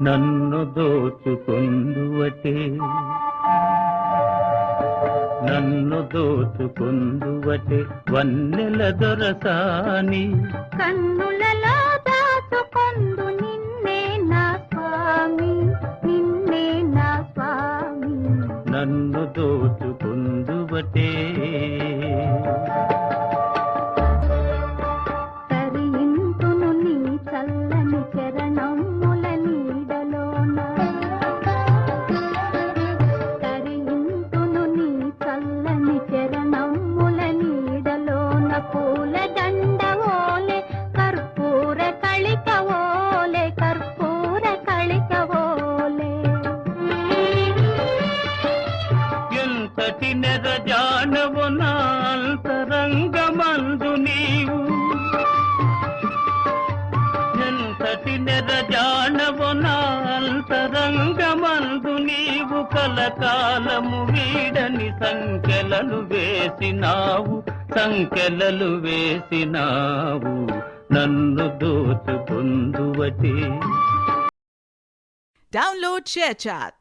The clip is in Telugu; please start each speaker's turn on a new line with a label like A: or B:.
A: నన్ను దోచుకొందువటే నన్ను దోచుకొందువటే వన్నెల దొరసాని
B: కన్నులలో దాచుకొందు నిన్నే నా స్వామి నిన్నే నా స్వామి
A: నన్ను దోచుకొందువటే
B: తరింతును నీ చల్లని చరణముల నీడలోన తరింతును నీ చల్లని చరణముల నీడలోన పూల దండ ఓలే కర్పూర కళిక ఓలే కర్పూర కళిక ఓలే
A: ఎంతటి నెరజానవు నా అంతరంగమందు నీవు ఎంతటి నెరజానవు నా అంతరంగమందు నీవు కలకాలము వీడని సంఖ్యలను వేసినావు నన్ను దోచుకొందువటే.
C: Download ShareChat.